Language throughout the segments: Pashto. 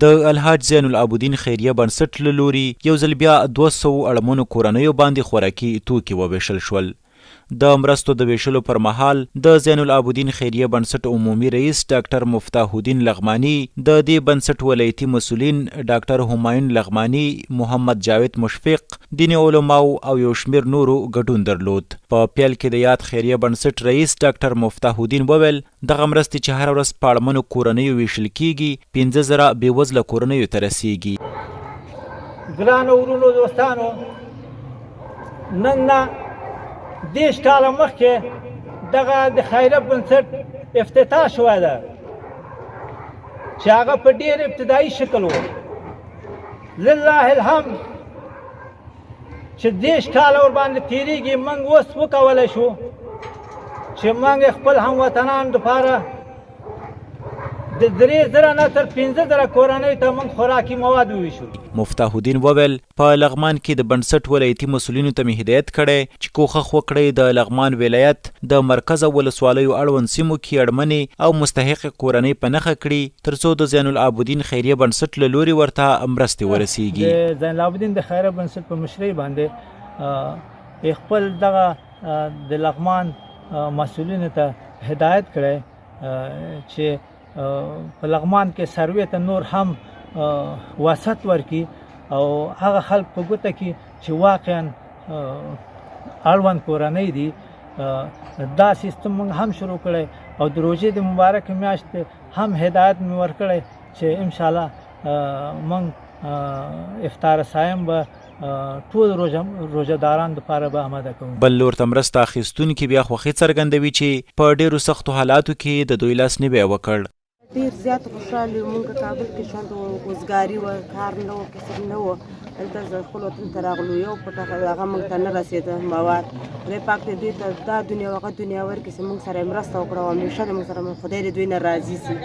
د الحاج زین العابدین خیریه بنسټ له لوري یو ځل بیا 200 اړمنو کورنیو باندې خوراکي توکي وویشل شول. د مرستو د ویشلو پر مهال د زین العابدین خیریه بنسټ عمومي رئیس ډاکټر مفتاح الدین لغمانی، د دې بنسټ ولایتي مسؤلین ډاکټر همایون لغمانی، محمد جاوید مشفق، دیني علماو او یو شمیر نورو ګډون درلود. په پیل کې د یاد خیریه بنسټ رئیس ډاکټر مفتاح الدین وویل دغه مرستې چې هره ورځ په اړمنو کورنیو ویشل کیږي 15,000 بېوزله کورنیو ته رسیږي. ګرانو ورونو دوستانو، نن نه 10 کاله مخکې دغه د خیریه بنسټ افتتاح شوی ده چې هغه په ډېر ابتدایي شکل و. لله الحمد چې 10 کاله ورباندې تېرېږي، موږ اوس وکولی شو چې موږ خپل هموطنانو دپاره د 3,000 نه تر 15,000 کورنیو ته موږ خوراکي مواد وویشو. مفتاح الدین وویل په لغمان کې د بنسټ ولایتي مسؤلینو ته مې هدایت کړی چې کوښښ وکړئ د لغمان ولایت د مرکز او ولسوالیو اړوند سیمو کې اړمنې او مستحقې کورنۍ په نښه کړي تر څو د زین العابدین خیریه بنسټ له لوري ورته مرستې ورسیږي. د زین العابدین د خیریه بنسټ په مشرۍ باندې خپل دغه د لغمان مسؤلینو ته هدایت کړی چې په لغمان کې سروې ته نور هم وسعت ورکړي او هغه خلک په ګوته کې چې واقعا اړوند کورنۍ دي. دا سیستم موږ هم شروع کړی او د روژې د مبارکې میاشتې هم هدایت مې ورکړی چې انشاءالله موږ افطار صایم به ټول روژهداران دپاره به آماده کوو. بل لور ته مرسته اخیستونکي بیا خوښي څرګندوي چې په ډېرو سختو حالاتو کې د دوی لاسنیوی وکړ. ډېر زیات خوشحال یو. موږ کابل کې ژوند و، وزګاري وه، کار نه و، کسب نه و. دلته زه خپل وطن ته راغلو، یو پټه هغه موږ ته نه رسېده مواد. خدای پاک دې دوی ته دا دنیا او هغه دنیا ورکړي چې موږ سره یې مرسته وکړه او همیشه د موږ سره خدای دې دوی نه راضي شي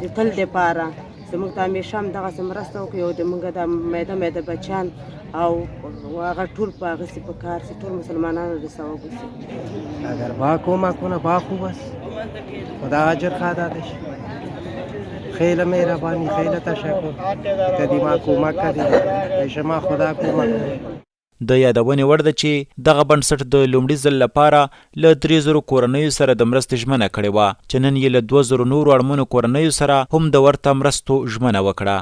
د تل دپاره چې موږ ته همیشه هم دغسې مرسته وکړي او د موږ د میده بچیان او هغه ټول په هغسې په کار چې ټول مسلمانانو دې ثواب وشي. اگر با کمک کنه با خوب است، خدا اجر خواهد داشت. خیلی مهربانی، خیلی تشکر که ما کمک کردید. شما خدا کمک کنید. د یادونې وړ ده چې دغه بنسټ د لومړي ځل لپاره له 3,000 کورنیو سره د مرستې ژمنه کړې وه چې نن یې له 2,000 نورو اړمنو کورنیو سره هم د ورته مرستو ژمنه وکړه.